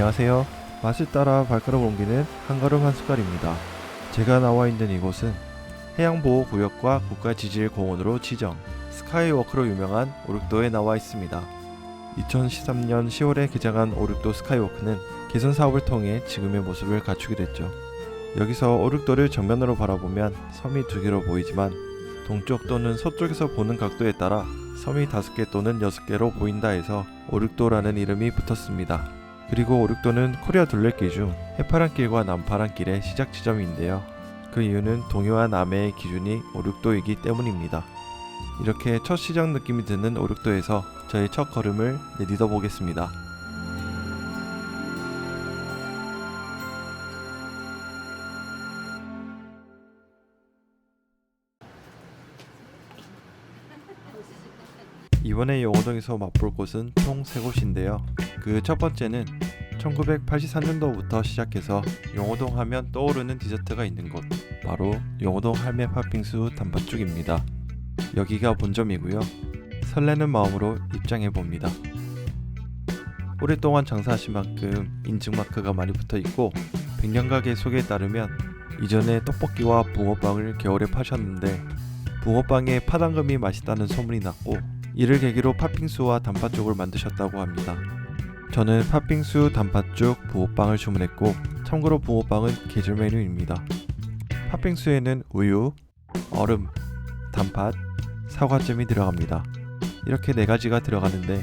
안녕하세요. 맛을 따라 발걸음 옮기는 한 걸음 한 숟갈입니다. 제가 나와 있는 이곳은 해양보호구역과 국가지질공원으로 지정, 스카이워크로 유명한 오륙도에 나와 있습니다. 2013년 10월에 개장한 오륙도 스카이워크는 개선 사업을 통해 지금의 모습을 갖추게 됐죠. 여기서 오륙도를 정면으로 바라보면 섬이 두 개로 보이지만 동쪽 또는 서쪽에서 보는 각도에 따라 섬이 5개 또는 6개로 보인다 해서 오륙도라는 이름이 붙었습니다. 그리고 오륙도는 코리아 둘레길 중 해파랑길과 남파랑길의 시작 지점인데요. 그 이유는 동해와 남해의 기준이 오륙도이기 때문입니다. 이렇게 첫 시작 느낌이 드는 오륙도에서 저의 첫 걸음을 내딛어 보겠습니다. 이번에 용호동에서 맛볼 곳은 총 3곳인데요. 그 첫 번째는 1983년도부터 시작해서 용호동 하면 떠오르는 디저트가 있는 곳, 바로 용호동 할매 팥빙수 단팥죽입니다. 여기가 본점이고요. 설레는 마음으로 입장해봅니다. 오랫동안 장사하신 만큼 인증마크가 많이 붙어있고 100년가게 소개에 따르면 이전에 떡볶이와 붕어빵을 겨울에 파셨는데 붕어빵에 파당금이 맛있다는 소문이 났고 이를 계기로 팥빙수와 단팥죽을 만드셨다고 합니다. 저는 팥빙수, 단팥죽, 붕어빵을 주문했고 참고로 붕어빵은 계절 메뉴입니다. 팥빙수에는 우유, 얼음, 단팥, 사과잼이 들어갑니다. 이렇게 4가지가 들어가는데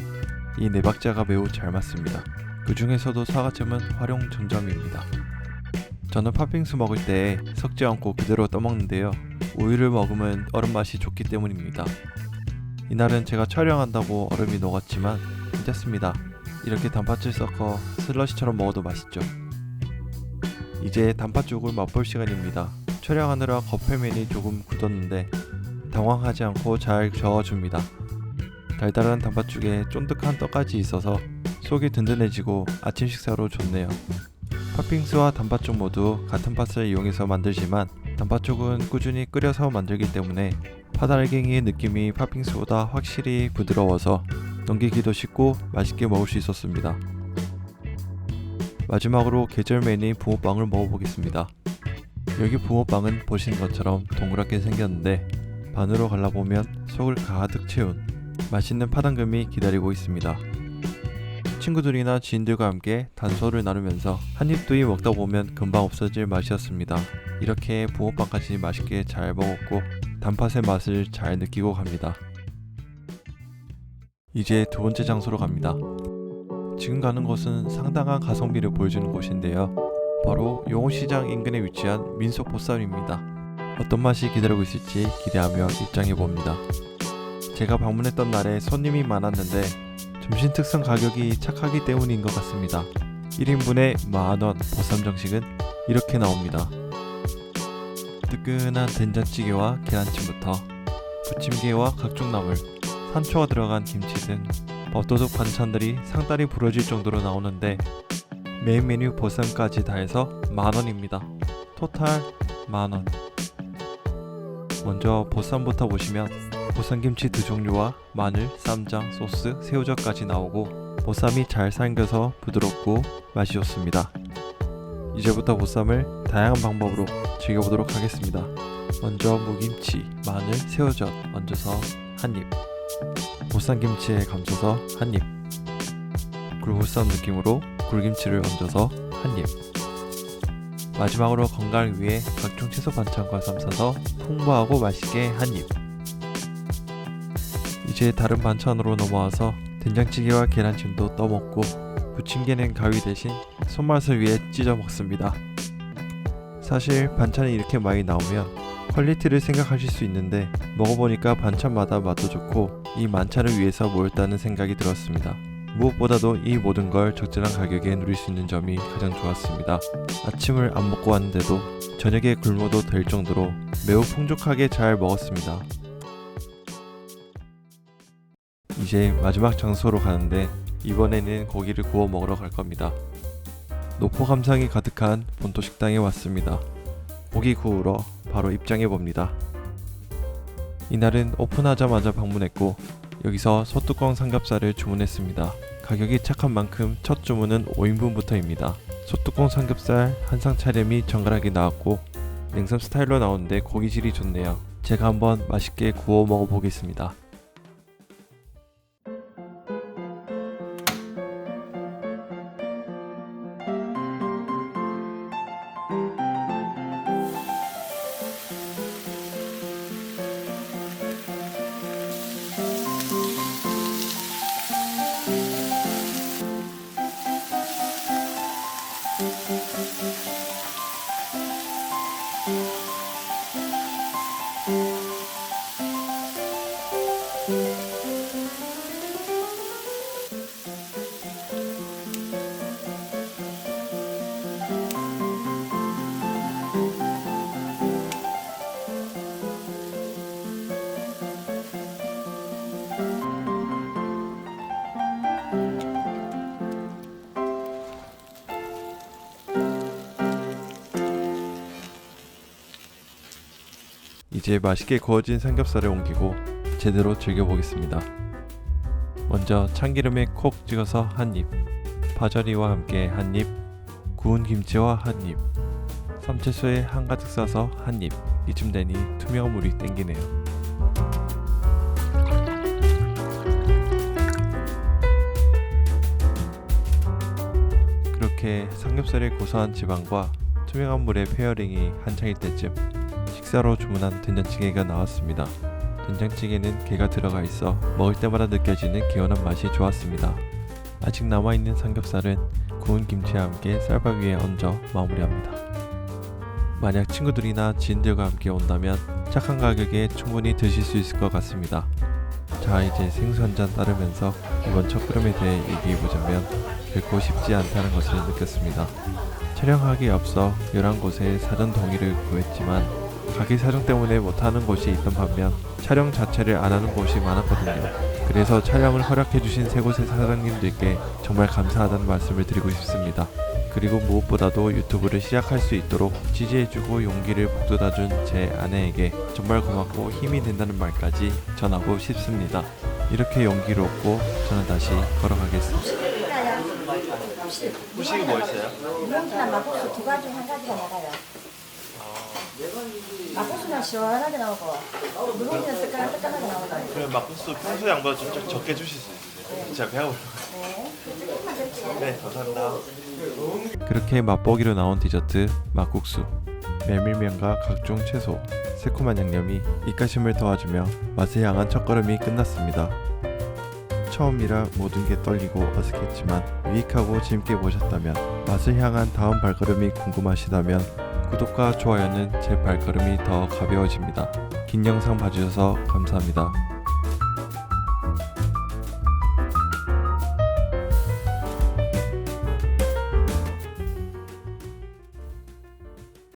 이 4박자가 매우 잘 맞습니다. 그 중에서도 사과잼은 활용 전점입니다. 저는 팥빙수 먹을 때 섞지 않고 그대로 떠먹는데요. 우유를 먹으면 얼음 맛이 좋기 때문입니다. 이날은 제가 촬영한다고 얼음이 녹았지만 괜찮습니다. 이렇게 단팥을 섞어 슬러시처럼 먹어도 맛있죠. 이제 단팥죽을 맛볼 시간입니다. 촬영하느라 겉표면이 조금 굳었는데 당황하지 않고 잘 저어줍니다. 달달한 단팥죽에 쫀득한 떡까지 있어서 속이 든든해지고 아침 식사로 좋네요. 팥빙수와 단팥죽 모두 같은 팥을 이용해서 만들지만 단팥죽은 꾸준히 끓여서 만들기 때문에 팥알갱이의 느낌이 팥빙수보다 확실히 부드러워서 넘기기도 쉽고 맛있게 먹을 수 있었습니다. 마지막으로 계절 메뉴인 붕어빵을 먹어보겠습니다. 여기 붕어빵은 보시는 것처럼 동그랗게 생겼는데 반으로 갈라보면 속을 가득 채운 맛있는 파당금이 기다리고 있습니다. 친구들이나 지인들과 함께 단소를 나누면서 한 입두입 먹다 보면 금방 없어질 맛이었습니다. 이렇게 붕어빵까지 맛있게 잘 먹었고 단팥의 맛을 잘 느끼고 갑니다. 이제 두 번째 장소로 갑니다. 지금 가는 곳은 상당한 가성비를 보여주는 곳인데요. 바로 용호시장 인근에 위치한 민속보쌈입니다. 어떤 맛이 기다리고 있을지 기대하며 입장해봅니다. 제가 방문했던 날에 손님이 많았는데 점심 특선 가격이 착하기 때문인 것 같습니다. 1인분에 만원, 보쌈 정식은 이렇게 나옵니다. 뜨끈한 된장찌개와 계란찜부터 부침개와 각종 나물, 산초가 들어간 김치 등 밥도둑 반찬들이 상다리 부러질 정도로 나오는데 메인 메뉴 보쌈까지 다 해서 만원입니다. 토탈 만원. 먼저 보쌈부터 보시면 보쌈김치 2종류와 마늘, 쌈장, 소스, 새우젓까지 나오고 보쌈이 잘 삶겨서 부드럽고 맛이 좋습니다. 이제부터 보쌈을 다양한 방법으로 즐겨보도록 하겠습니다. 먼저 무김치, 마늘, 새우젓 얹어서 한입, 보쌈김치에 감싸서 한입, 굴보쌈 느낌으로 굴김치를 얹어서 한입, 마지막으로 건강을 위해 각종 채소 반찬과 쌈싸서 풍부하고 맛있게 한입. 이제 다른 반찬으로 넘어와서 된장찌개와 계란찜도 떠먹고 부침개는 가위 대신 손맛을 위해 찢어 먹습니다. 사실 반찬이 이렇게 많이 나오면 퀄리티를 생각하실 수 있는데 먹어보니까 반찬마다 맛도 좋고 이 만찬을 위해서 모였다는 생각이 들었습니다. 무엇보다도 이 모든 걸 적절한 가격에 누릴 수 있는 점이 가장 좋았습니다. 아침을 안 먹고 왔는데도 저녁에 굶어도 될 정도로 매우 풍족하게 잘 먹었습니다. 이제 마지막 장소로 가는데 이번에는 고기를 구워 먹으러 갈 겁니다. 노포 감상이 가득한 본토 식당에 왔습니다. 고기 구우러 바로 입장해 봅니다. 이날은 오픈하자마자 방문했고 여기서 소뚜껑 삼겹살을 주문했습니다. 가격이 착한 만큼 첫 주문은 5인분부터입니다. 소뚜껑 삼겹살 한상 차림이 정갈하게 나왔고 냉삼 스타일로 나오는데 고기질이 좋네요. 제가 한번 맛있게 구워 먹어보겠습니다. 이제 맛있게 구워진 삼겹살을 옮기고 제대로 즐겨보겠습니다. 먼저 참기름에 콕 찍어서 한입, 파절이와 함께 한입, 구운 김치와 한입, 삼채소에 한가득 싸서 한입. 이쯤 되니 투명한 물이 땡기네요. 그렇게 삼겹살의 고소한 지방과 투명한 물의 페어링이 한창일 때쯤 식사로 주문한 된장찌개가 나왔습니다. 된장찌개는 게가 들어가 있어 먹을 때마다 느껴지는 개운한 맛이 좋았습니다. 아직 남아있는 삼겹살은 구운 김치와 함께 쌀밥 위에 얹어 마무리합니다. 만약 친구들이나 지인들과 함께 온다면 착한 가격에 충분히 드실 수 있을 것 같습니다. 자, 이제 생수 한 잔 따르면서 이번 첫걸음에 대해 얘기해보자면 결코 쉽지 않다는 것을 느꼈습니다. 촬영하기에 앞서 11곳에 사전 동의를 구했지만 가게 사정 때문에 못하는 곳이 있던 반면 촬영 자체를 안 하는 곳이 많았거든요. 그래서 촬영을 허락해주신 세 곳의 사장님들께 정말 감사하다는 말씀을 드리고 싶습니다. 그리고 무엇보다도 유튜브를 시작할 수 있도록 지지해주고 용기를 북돋아준 제 아내에게 정말 고맙고 힘이 된다는 말까지 전하고 싶습니다. 이렇게 용기를 얻고 저는 다시 걸어가겠습니다. 후식이 뭐 있어요? 물렁이랑 막국수 두 가지 한 가지가 나가요. 막국수는 시원하게 나오고 물렁이는 뜨끈뜨끈하게 나오나요? 그럼 막국수 평소 양보다 좀 적게 주실 수 있으세요? 제가 배가 불러요. 네, 감사합니다. 그렇게 맛보기로 나온 디저트 막국수, 메밀면과 각종 채소, 새콤한 양념이 입가심을 도와주며 맛을 향한 첫걸음이 끝났습니다. 처음이라 모든 게 떨리고 어색했지만 유익하고 재밌게 보셨다면 맛을 향한 다음 발걸음이 궁금하시다면 구독과 좋아요는 제 발걸음이 더 가벼워집니다. 긴 영상 봐주셔서 감사합니다.